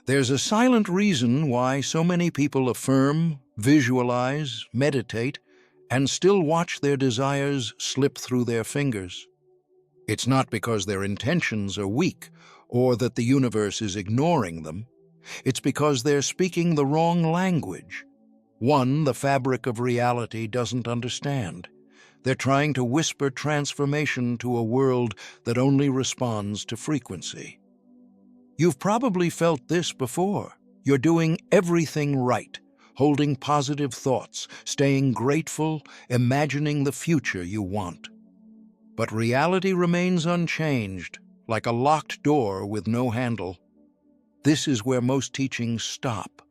There's a silent reason why so many people affirm, visualize, meditate, and still watch their desires slip through their fingers. It's not because their intentions are weak or that the universe is ignoring them. It's because they're speaking the wrong language, one the fabric of reality doesn't understand. They're trying to whisper transformation to a world that only responds to frequency. You've probably felt this before. You're doing everything right, holding positive thoughts, staying grateful, imagining the future you want. But reality remains unchanged, like a locked door with no handle. This is where most teachings stop,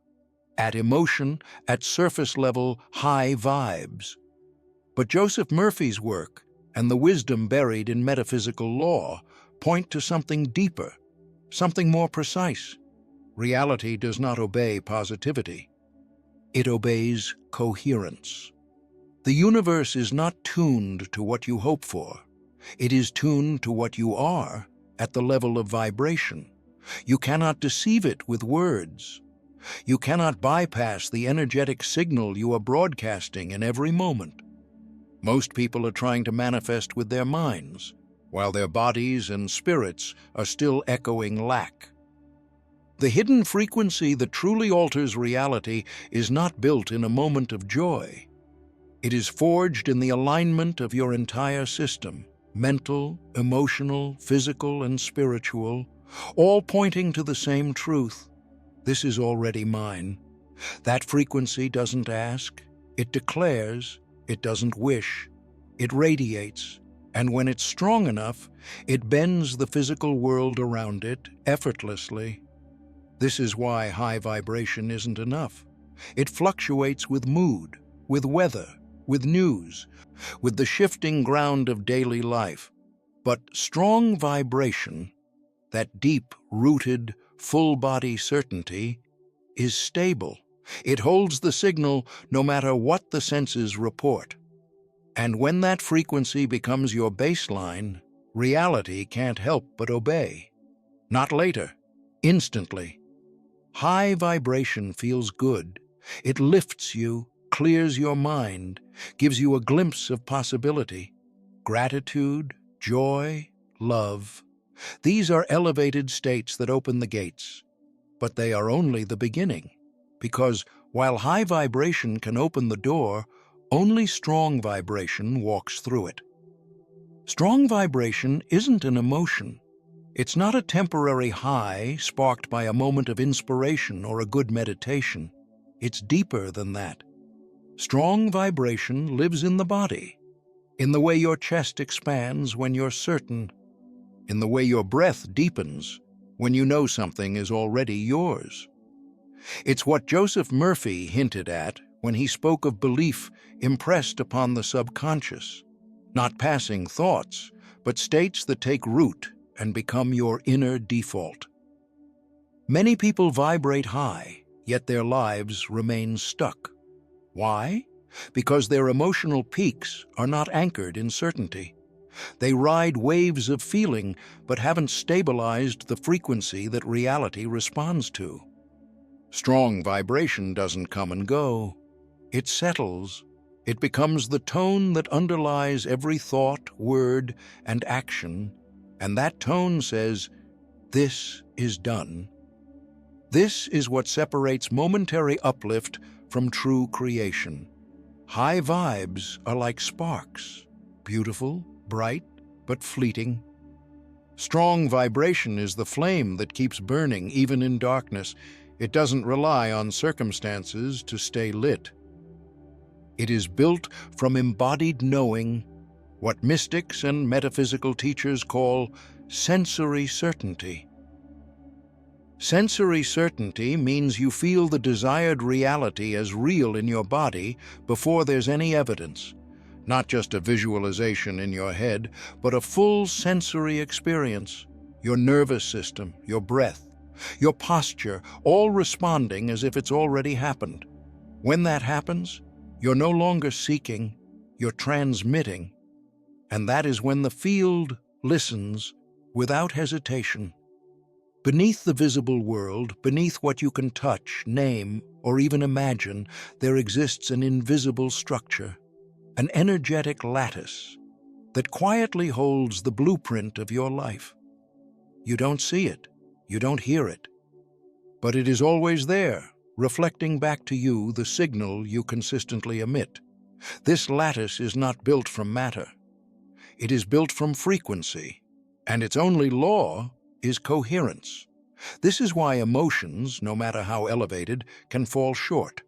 at emotion, at surface-level high vibes. But Joseph Murphy's work and the wisdom buried in metaphysical law point to something deeper, something more precise. Reality does not obey positivity. It obeys coherence. The universe is not tuned to what you hope for. It is tuned to what you are at the level of vibration. You cannot deceive it with words. You cannot bypass the energetic signal you are broadcasting in every moment. Most people are trying to manifest with their minds, while their bodies and spirits are still echoing lack. The hidden frequency that truly alters reality is not built in a moment of joy. It is forged in the alignment of your entire system, mental, emotional, physical, and spiritual, all pointing to the same truth. This is already mine. That frequency doesn't ask, it declares, it doesn't wish, it radiates. And when it's strong enough, it bends the physical world around it effortlessly. This is why high vibration isn't enough. It fluctuates with mood, with weather, with news, with the shifting ground of daily life. But strong vibration, that deep-rooted, full-body certainty, is stable. It holds the signal no matter what the senses report. And when that frequency becomes your baseline, reality can't help but obey. Not later, instantly. High vibration feels good. It lifts you, clears your mind, gives you a glimpse of possibility. Gratitude, joy, love. These are elevated states that open the gates. But they are only the beginning, because while high vibration can open the door, only strong vibration walks through it. Strong vibration isn't an emotion. It's not a temporary high sparked by a moment of inspiration or a good meditation. It's deeper than that. Strong vibration lives in the body, in the way your chest expands when you're certain, in the way your breath deepens when you know something is already yours. It's what Joseph Murphy hinted at when he spoke of belief impressed upon the subconscious, not passing thoughts, but states that take root and become your inner default. Many people vibrate high, yet their lives remain stuck. Why? Because their emotional peaks are not anchored in certainty. They ride waves of feeling, but haven't stabilized the frequency that reality responds to. Strong vibration doesn't come and go. It settles. It becomes the tone that underlies every thought, word, and action, and that tone says, "This is done." This is what separates momentary uplift from true creation. High vibes are like sparks, beautiful, bright, but fleeting. Strong vibration is the flame that keeps burning even in darkness. It doesn't rely on circumstances to stay lit. It is built from embodied knowing, what mystics and metaphysical teachers call sensory certainty. Sensory certainty means you feel the desired reality as real in your body before there's any evidence. Not just a visualization in your head, but a full sensory experience. Your nervous system, your breath, your posture, all responding as if it's already happened. When that happens, you're no longer seeking, you're transmitting. And that is when the field listens without hesitation. Beneath the visible world, beneath what you can touch, name, or even imagine, there exists an invisible structure, an energetic lattice that quietly holds the blueprint of your life. You don't see it, you don't hear it, but it is always there, reflecting back to you the signal you consistently emit. This lattice is not built from matter. It is built from frequency, and its only law is coherence. This is why emotions, no matter how elevated, can fall short,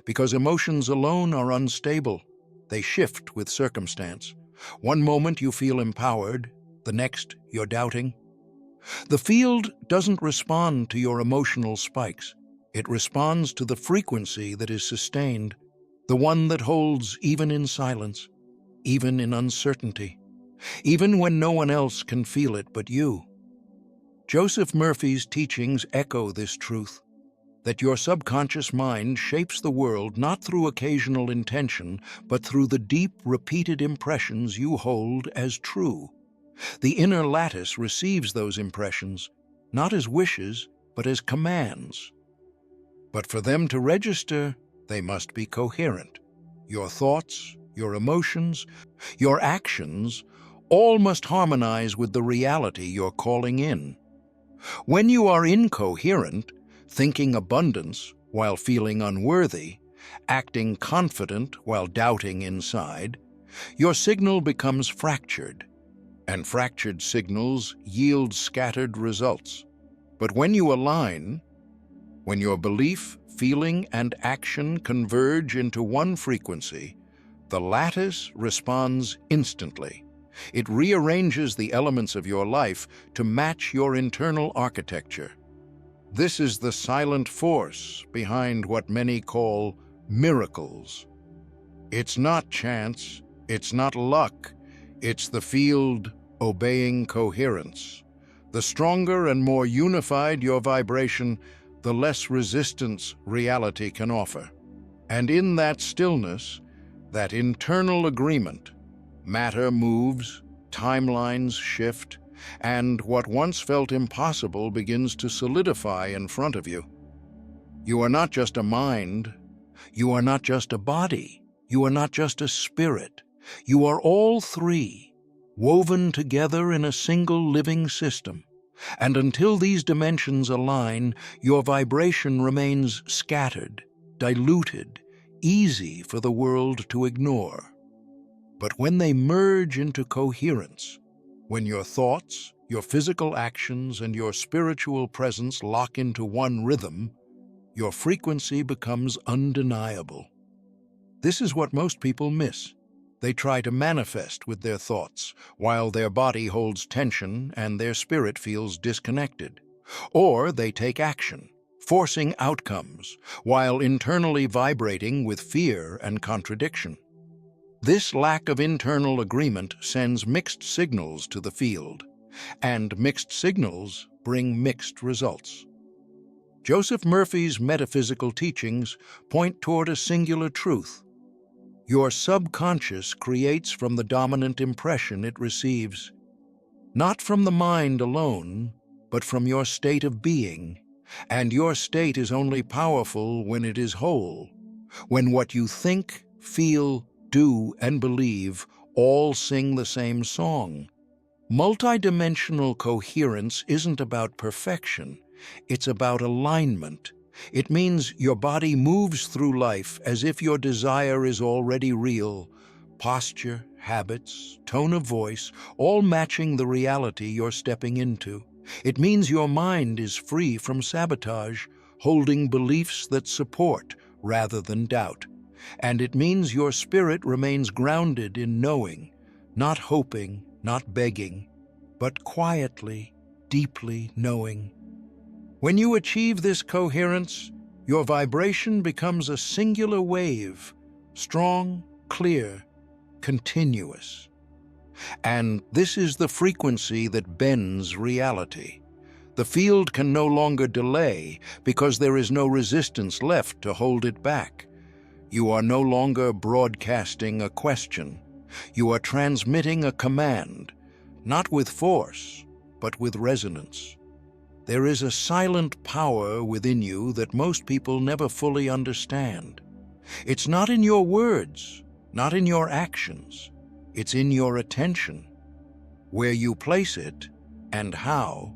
because emotions alone are unstable. They shift with circumstance. One moment you feel empowered, the next you're doubting. The field doesn't respond to your emotional spikes. It responds to the frequency that is sustained, the one that holds even in silence, even in uncertainty, even when no one else can feel it but you. Joseph Murphy's teachings echo this truth, that your subconscious mind shapes the world not through occasional intention, but through the deep, repeated impressions you hold as true. The inner lattice receives those impressions, not as wishes, but as commands. But for them to register, they must be coherent. Your thoughts, your emotions, your actions, all must harmonize with the reality you're calling in. When you are incoherent, thinking abundance while feeling unworthy, acting confident while doubting inside, your signal becomes fractured, and fractured signals yield scattered results. But when you align, when your belief, feeling, and action converge into one frequency, the lattice responds instantly. It rearranges the elements of your life to match your internal architecture. This is the silent force behind what many call miracles. It's not chance, it's not luck, it's the field obeying coherence. The stronger and more unified your vibration, the less resistance reality can offer. And in that stillness, that internal agreement, matter moves, timelines shift, and what once felt impossible begins to solidify in front of you. You are not just a mind, you are not just a body, you are not just a spirit. You are all three, woven together in a single living system. And until these dimensions align, your vibration remains scattered, diluted, easy for the world to ignore. But when they merge into coherence, when your thoughts, your physical actions, and your spiritual presence lock into one rhythm, your frequency becomes undeniable. This is what most people miss. They try to manifest with their thoughts, while their body holds tension and their spirit feels disconnected. Or they take action, forcing outcomes, while internally vibrating with fear and contradiction. This lack of internal agreement sends mixed signals to the field, and mixed signals bring mixed results. Joseph Murphy's metaphysical teachings point toward a singular truth. Your subconscious creates from the dominant impression it receives, not from the mind alone, but from your state of being, and your state is only powerful when it is whole, when what you think, feel, do, and believe all sing the same song. Multidimensional coherence isn't about perfection, it's about alignment. It means your body moves through life as if your desire is already real. Posture, habits, tone of voice, all matching the reality you're stepping into. It means your mind is free from sabotage, holding beliefs that support rather than doubt. And it means your spirit remains grounded in knowing, not hoping, not begging, but quietly, deeply knowing. When you achieve this coherence, your vibration becomes a singular wave, strong, clear, continuous. And this is the frequency that bends reality. The field can no longer delay because there is no resistance left to hold it back. You are no longer broadcasting a question. You are transmitting a command, not with force, but with resonance. There is a silent power within you that most people never fully understand. It's not in your words, not in your actions. It's in your attention. Where you place it and how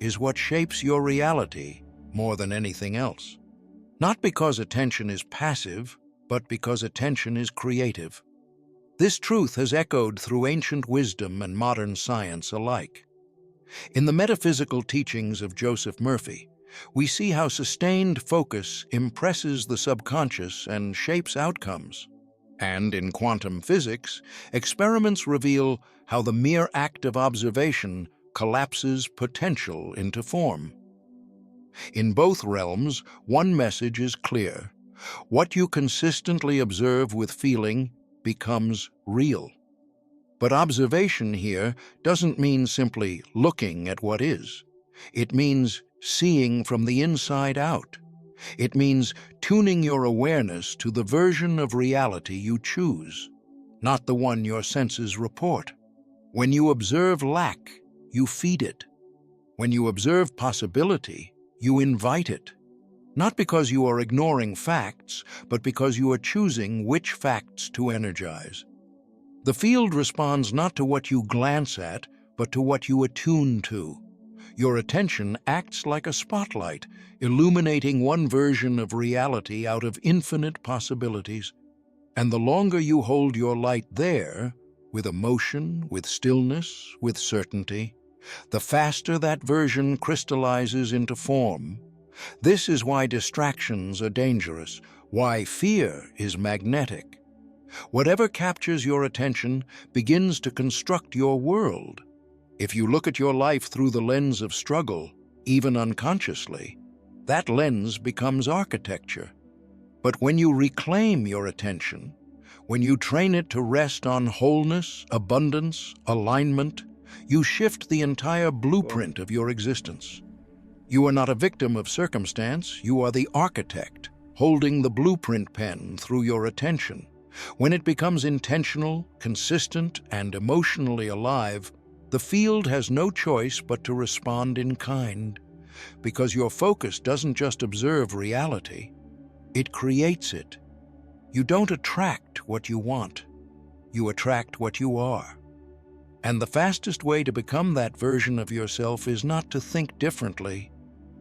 is what shapes your reality more than anything else. Not because attention is passive, but because attention is creative. This truth has echoed through ancient wisdom and modern science alike. In the metaphysical teachings of Joseph Murphy, we see how sustained focus impresses the subconscious and shapes outcomes. And in quantum physics, experiments reveal how the mere act of observation collapses potential into form. In both realms, one message is clear. What you consistently observe with feeling becomes real. But observation here doesn't mean simply looking at what is. It means seeing from the inside out. It means tuning your awareness to the version of reality you choose, not the one your senses report. When you observe lack, you feed it. When you observe possibility, you invite it. Not because you are ignoring facts, but because you are choosing which facts to energize. The field responds not to what you glance at, but to what you attune to. Your attention acts like a spotlight, illuminating one version of reality out of infinite possibilities. And the longer you hold your light there, with emotion, with stillness, with certainty, the faster that version crystallizes into form. This is why distractions are dangerous, why fear is magnetic. Whatever captures your attention begins to construct your world. If you look at your life through the lens of struggle, even unconsciously, that lens becomes architecture. But when you reclaim your attention, when you train it to rest on wholeness, abundance, alignment, you shift the entire blueprint of your existence. You are not a victim of circumstance, you are the architect, holding the blueprint pen through your attention. When it becomes intentional, consistent, and emotionally alive, the field has no choice but to respond in kind, because your focus doesn't just observe reality, it creates it. You don't attract what you want, you attract what you are. And the fastest way to become that version of yourself is not to think differently,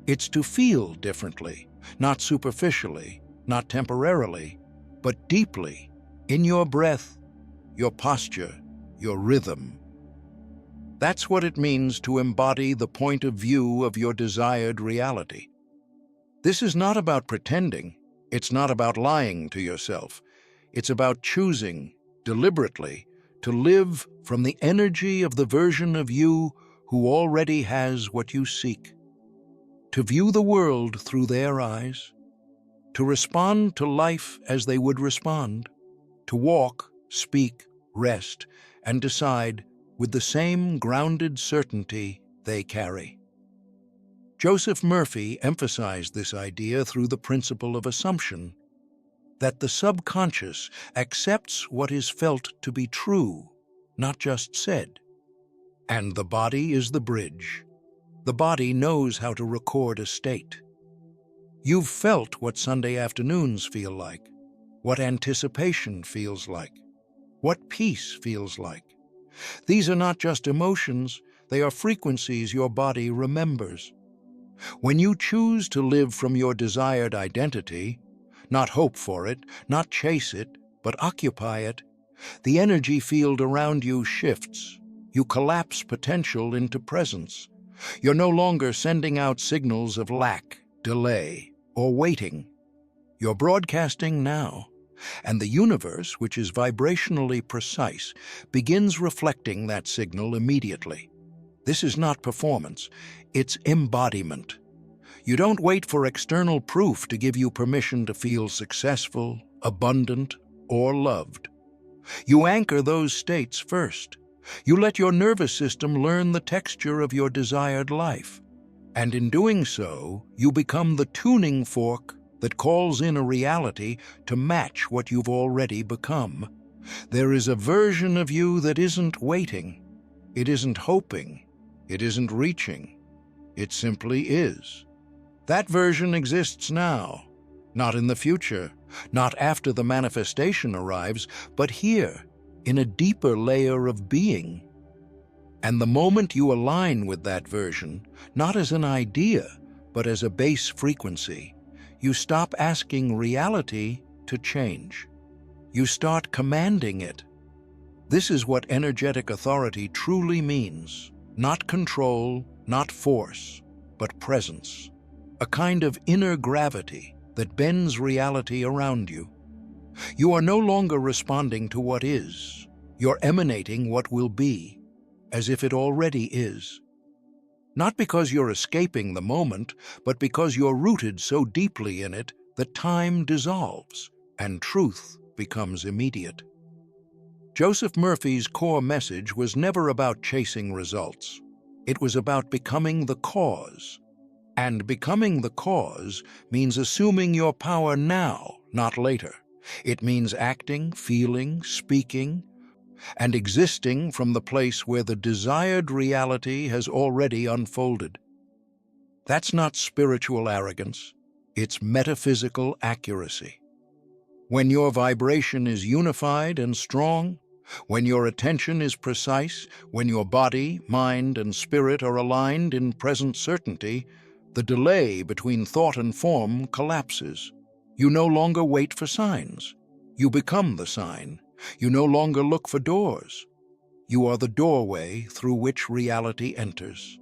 it's to feel differently, not superficially, not temporarily, but deeply, in your breath, your posture, your rhythm. That's what it means to embody the point of view of your desired reality. This is not about pretending, it's not about lying to yourself. It's about choosing, deliberately, to live from the energy of the version of you who already has what you seek. To view the world through their eyes, to respond to life as they would respond, to walk, speak, rest, and decide with the same grounded certainty they carry. Joseph Murphy emphasized this idea through the principle of assumption, that the subconscious accepts what is felt to be true, not just said. And the body is the bridge. The body knows how to record a state. You've felt what Sunday afternoons feel like, what anticipation feels like, what peace feels like. These are not just emotions, they are frequencies your body remembers. When you choose to live from your desired identity, not hope for it, not chase it, but occupy it, the energy field around you shifts. You collapse potential into presence. You're no longer sending out signals of lack, delay, or waiting. You're broadcasting now. And the universe, which is vibrationally precise, begins reflecting that signal immediately. This is not performance, it's embodiment. You don't wait for external proof to give you permission to feel successful, abundant, or loved. You anchor those states first. You let your nervous system learn the texture of your desired life. And in doing so, you become the tuning fork that calls in a reality to match what you've already become. There is a version of you that isn't waiting, it isn't hoping, it isn't reaching. It simply is. That version exists now, not in the future, not after the manifestation arrives, but here, in a deeper layer of being. And the moment you align with that version, not as an idea, but as a base frequency, you stop asking reality to change. You start commanding it. This is what energetic authority truly means. Not control, not force, but presence. A kind of inner gravity that bends reality around you. You are no longer responding to what is. You're emanating what will be, as if it already is. Not because you're escaping the moment, but because you're rooted so deeply in it that time dissolves and truth becomes immediate. Joseph Murphy's core message was never about chasing results. It was about becoming the cause. And becoming the cause means assuming your power now, not later. It means acting, feeling, speaking, and existing from the place where the desired reality has already unfolded. That's not spiritual arrogance, it's metaphysical accuracy. When your vibration is unified and strong, when your attention is precise, when your body, mind, and spirit are aligned in present certainty, the delay between thought and form collapses. You no longer wait for signs. You become the sign. You no longer look for doors. You are the doorway through which reality enters.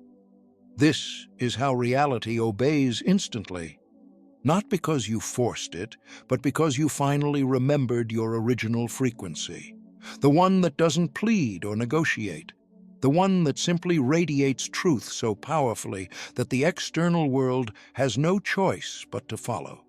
This is how reality obeys instantly. Not because you forced it, but because you finally remembered your original frequency. The one that doesn't plead or negotiate. The one that simply radiates truth so powerfully that the external world has no choice but to follow.